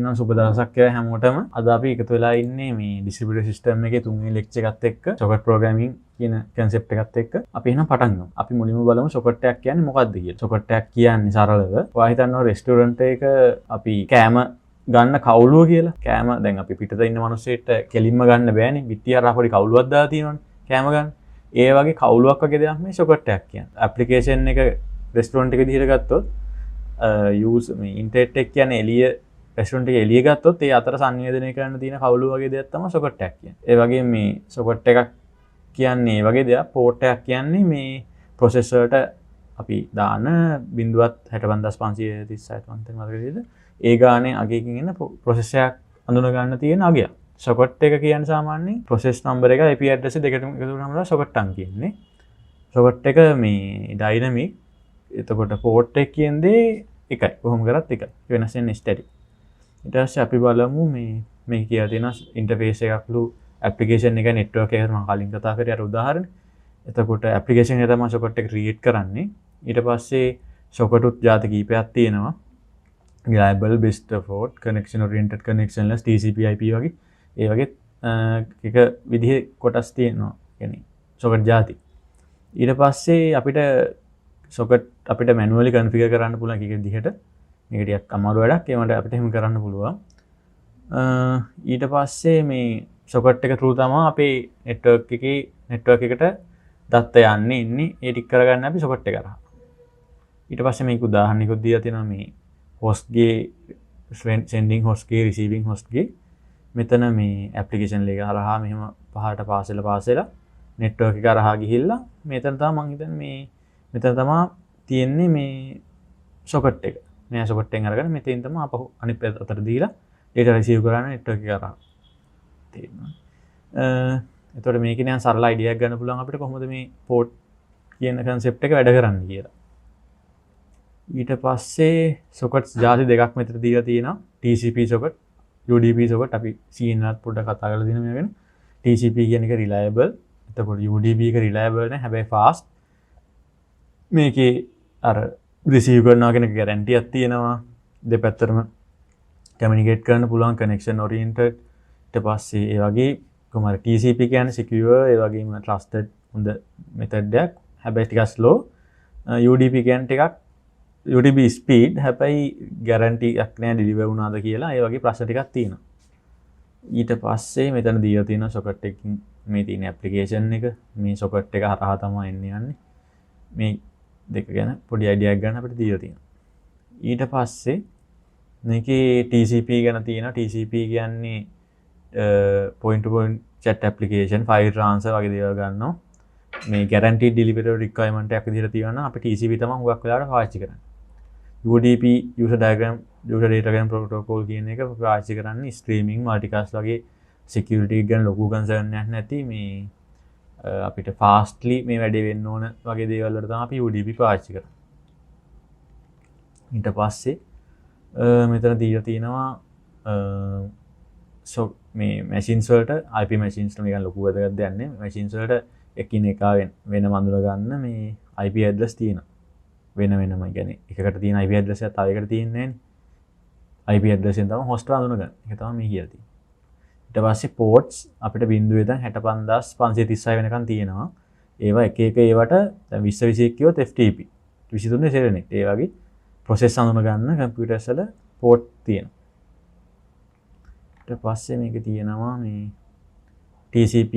එහෙනම් සුබ දවසක් හැමෝටම. අද අපි එකතු වෙලා ඉන්නේ මේ ඩිස්ට්‍රිබියුටර් සිස්ටම් එකේ තුන්වෙනි ලෙක්චර් එකත් එක්ක සොකට් ප්‍රෝග්‍රෑමින් කියන කන්සෙප්ට් එකත් එක්ක අපි එහෙනම් පටන් ගමු. අපි මුලින්ම බලමු සොකට් එකක් කියන්නේ මොකක්ද කියලා. සොකට් එකක් කියන්නේ සරලව ඔයා හිතනවා රෙස්ටුරන්ට් එක අපි කෑම ගන්න කවුලුව කියලා. කෑම දැන් අපි පිටත ඉන්න මිනිස්සෙට කෙලින්ම ගන්න බෑනේ. පිටිය හරහා පොඩි කවුලුවක් දාලා තියෙනවනේ කෑම ගන්න. ඒ වගේ කවුලුවක් වගේ දෙයක් මේ සොකට් එකක් කියන්නේ. ඇප්ලිකේෂන් එක රෙස්ටුරන්ට් එක විදිහට ගත්තොත් ඉන්ටර්නෙට් එක කියන්නේ එළිය රෙස්ටුරන්ට් එක එළිය ගත්තොත් ඒ අතර සංවේදනය කරන්න තියෙන කවුළු වගේ දෙයක් තමයි සොකට් එකක් කියන්නේ. ඒ වගේම මේ සොකට් එකක් කියන්නේ ඒ වගේ දෙයක්. පෝට් එකක් කියන්නේ මේ ප්‍රොසෙසර්ට අපි දාන 0.65536 මම මතක විදිහට ඒ ගානේ අගයකින් එන ප්‍රොසෙස් එකක් අඳුන ගන්න තියෙන අගයක්. සොකට් එක කියන්නේ සාමාන්‍යයෙන් ප්‍රොසෙස් නම්බර් එක IP ඇඩ්‍රස් දෙකටම එකතු කරනවා සොකට් අංක කියන්නේ. සොකට් එක මේ ඩයිනමික්. එතකොට පෝට් එක කියන්නේ එකයි. කොහොම කරත් එකයි. වෙනස් වෙන්නේ ස්ටැටික්. ඊට පස්සේ අපි බලමු මේ කියලා තියෙන ඉන්ටර්ෆේස් එකක්ලු ඇප්ලිකේෂන් එක නෙට්වර්ක් එකට මම කලින් කතා කරේ අර උදාහරණ. එතකොට ඇප්ලිකේෂන් එක තමයි සොකට් එක ක්‍රියේට් කරන්නේ. ඊට පස්සේ සොකටුත් ಜಾති කීපයක් තියෙනවා. reliable best effort connection oriented connectionless TCP IP වගේ ඒ වගේ එක විදිහේ කොටස් තියෙනවා. يعني සොකට් ಜಾති. ඊට පස්සේ අපිට සොකට් අපිට මැනුවලි කන්ෆිගර් කරන්න පුළුවන් එක විදිහට. මේක ටිකක් අමාරු වැඩක්. ඒකට අපිට එහෙම කරන්න පුළුවන්. ඊට පස්සේ මේ සොකට් එක through තමයි අපේ network එකට දත්ත යන්නේ ඉන්නේ. ඒ ටික කරගන්න අපි සොකට් එක කරා. ඊට පස්සේ මේක උදාහරණයකුත් දීලා තියෙනවා මේ host ගේ sending host ගේ receiving host ගේ මෙතන මේ application එක හරහා මෙහෙම පහට පාසෙලා network එක හරහා ගිහිල්ලා මෙතන තමයි මම හිතන්නේ මෙතන තමයි තියෙන්නේ මේ සොකට් එක. මේ සොකට් එකෙන් අරගෙන මෙතෙන් තමයි අපහු අනිත් පැත්තට දීලා data receive කරන්න network එක කරා. තේරෙනවද? එතකොට මේකේ නිකන් සරල idea එකක් ගන්න පුළුවන් අපිට කොහොමද මේ port කියන concept එක වැඩ කරන්නේ කියලා. ඊට පස්සේ sockets ಜಾති දෙකක් මෙතන දීලා තියෙනවා. TCP socket, UDP socket අපි CNRත් පොඩ්ඩක් කතා කරලා දින මේ ගැන. TCP කියන එක reliable. එතකොට UDP එක reliable නෑ හැබැයි fast. මේකේ අර රිසීව් කරනවා කියන එක ගැරන්ටි එකක් තියෙනවා. දෙපැත්තටම කමියුනිකේට් කරන්න පුළුවන් connection oriented. ඊට පස්සේ ඒ වගේ කොහොමද TCP කියන්නේ secure ඒ වගේම trusted හොඳ method එකක්. හැබැයි ටිකක් slow. UDP කියන්නේ ටිකක් UDP speed හැබැයි ගැරන්ටි එකක් නෑ deliver වුණාද කියලා. ඒ වගේ ප්‍රශ්න ටිකක් තියෙනවා. ඊට පස්සේ මෙතන දීලා තියෙනවා socket එකකින් මේ තියෙන application එක මේ socket එක හරහා තමයි යන්නේ. මේ දෙක ගැන පොඩි අයිඩියා එකක් ගන්න අපිට දීලා තියෙනවා. ඊට පස්සේ මේකේ TCP ගැන තියෙනවා. TCP කියන්නේ point to point chat application, file transfer වගේ දේවල් ගන්නවා. මේ guaranteed delivery requirement එකක් විදිහට තියෙනවා. අපි TCP තමයි හුඟක් වෙලාවට පාවිච්චි කරන්නේ. UDP user datagram protocol කියන එක පාවිච්චි කරන්නේ streaming, multicast වගේ security ගැන ලොකු concern එකක් නැති මේ අපිට ෆාස්ට්ලි මේ වැඩේ වෙන්න ඕන වගේ දේවල් වලට තමයි අපි UDP පාවිච්චි කරන්නේ. ඊට පස්සේ මෙතන දීලා තියෙනවා මේ machines වලට IP machines වල නිකන් ලොකු වැදගත් දෙයක් නේ. machines වලට එකිනෙක වෙනම අඳුර ගන්න මේ IP address තියෙනවා. වෙනම කියන්නේ එකකට තියෙන IP address එකක් තව එකකට තියෙන්නේ නැහැ නේ. IP address එකෙන් තමයි host අඳුන ගන්න. ඒක තමයි මේ කියලා තියෙන්නේ. ඊට පස්සේ ports අපිට බිඳුව ඉඳන් 65536 වෙනකන් තියෙනවා. ඒවා එක ඒවට දැන් 20 21 කිව්වොත් FTP 23 සෙල්නෙට්. ඒ වගේ process අඳුන ගන්න computers වල port තියෙනවා. ඊට පස්සේ මේක තියෙනවා මේ TCP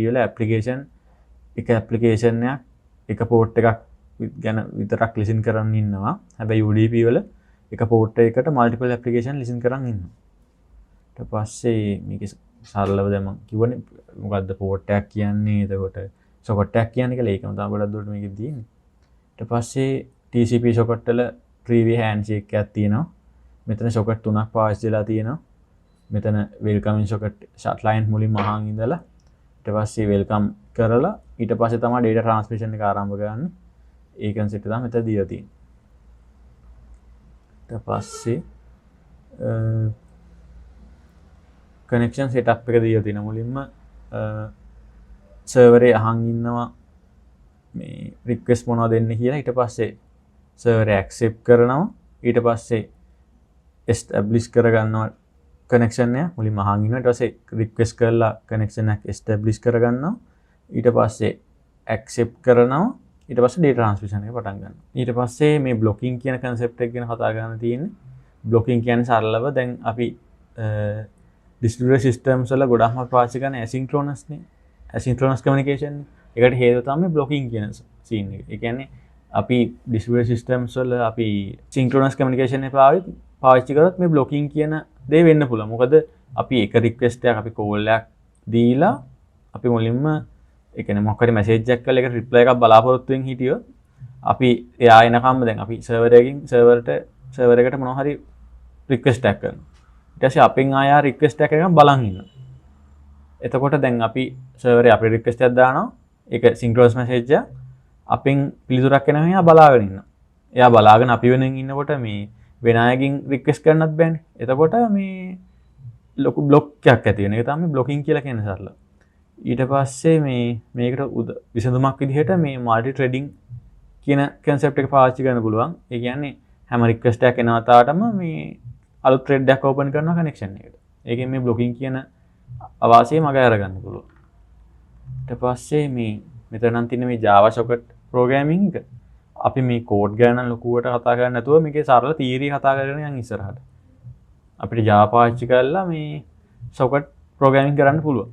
වල application එක application එකක් එක port එකක් ගැන විතරක් listen කරන් ඉන්නවා. හැබැයි UDP වල එක port එකකට multiple application listen කරන් ඉන්නවා. ඊට පස්සේ මේක සරලව දැන් මම කිව්වනේ මොකද්ද port එකක් කියන්නේ එතකොට socket එකක් කියන්නේ කියලා ඒකම තමයි ගොඩක් දුරට මේකෙත් තියෙන්නේ. ඊට පස්සේ TCP socket වල three-way handshake එකක් තියෙනවා. මෙතන socket තුනක් පාවිච්චි වෙලා තියෙනවා. මෙතන welcoming socket client මුලින්ම අහන් ඉඳලා ඊට පස්සේ welcome කරලා ඊට පස්සේ තමයි data transmission එක ආරම්භ කරන්නේ. ඒ concept එක තමයි මෙතන දීලා තියෙන්නේ. ඊට පස්සේ connection setup එක දීලා තියෙනවා. මුලින්ම server එක අහන් ඉන්නවා මේ request මොනවද දෙන්න කියලා. ඊට පස්සේ server එක accept කරනවා. ඊට පස්සේ එස්ටැබ්ලිෂ් කරගන්නවා කනෙක්ෂන් එක මුලින්ම අහන් ඉන්නවා. ඊට පස්සේ රික්වෙස්ට් කරලා කනෙක්ෂන් එක එස්ටැබ්ලිෂ් කරගන්නවා. ඊට පස්සේ ඇක්සෙප්ට් කරනවා. ඊට පස්සේ ඩේටා ට්‍රාන්ස්මිෂන් එක පටන් ගන්නවා. ඊට පස්සේ මේ බ්ලොකින් කියන කන්සෙප්ට් එක ගැන කතා කරන්න තියෙන්නේ. බ්ලොකින් කියන්නේ සරලව දැන් අපි ඩිස්ට්‍රිබියුටඩ් සිස්ටම්ස් වල ගොඩක්ම පාවිච්චි කරන ඇසින්ක්‍රොනස් නේ. ඇසින්ක්‍රොනස් කමියුනිකේෂන්. ඒකට හේතුව තමයි බ්ලොකින් කියන සීන් එක. ඒ කියන්නේ අපි ඩිස්ට්‍රිබියුටඩ් සිස්ටම්ස් වල අපි සින්ක්‍රොනස් කමියුනිකේෂන් එක පාවිච්චි කරොත් මේ බ්ලොකින් කියන දේ වෙන්න පුළුවන්. මොකද අපි එක රික්වෙස්ට් එකක් අපි කෝල් එකක් දීලා අපි මුලින්ම ඒ කියන්නේ මොකක් හරි මැසේජ් එකක් කරලා ඒක රිප්ලයි එකක් බලාපොරොත්තු වෙමින් හිටියොත් අපි එයා එනකම්ම දැන් අපි සර්වර් එකට මොනවා හරි රික්වෙස්ට් එකක් කරනවා. ඊට පස්සේ අපෙන් ආයා රික්වෙස්ට් එකක් බලන් ඉන්නවා. එතකොට දැන් අපි සර්වරේ අපේ රික්වෙස්ට් එකක් දානවා. ඒක සින්ක්‍රොනස් මැසේජ් එක අපෙන් පිළිතුරක් එනවා එයා බලාගෙන ඉන්නවා. එයා බලාගෙන අපි වෙනින් ඉන්නකොට මේ වෙන අයගෙන් රික්වෙස්ට් කරන්නත් බෑනේ. එතකොට මේ ලොකු බ්ලොක් එකක් ඇති වෙන එක තමයි බ්ලොකින් කියලා කියන්නේ සරලව. ඊට පස්සේ මේකට විසඳුමක් විදිහට මේ මල්ටි ට්‍රෙඩින් කියන කන්සෙප්ට් එක පාවිච්චි කරන්න පුළුවන්. ඒ කියන්නේ හැම රික්වෙස්ට් එකක් එන තාටම මේ අලුත් ට්‍රෙඩ් එකක් ඕපන් කරනවා කනෙක්ෂන් එකට. ඒකෙන් මේ බ්ලොකින් කියන අවාසිය මග අරගන්න පුළුවන්. ඊට පස්සේ මේ මෙතන නම් තියෙන මේ Java socket programming එක අපි මේ කෝඩ් ගැන ලොකුවට කතා කරන්නේ නැතුව මේකේ සරල තියරි කතා කරගෙන යන් ඉස්සරහට. අපිට Java පාවිච්චි කරලා මේ socket programming කරන්න පුළුවන්.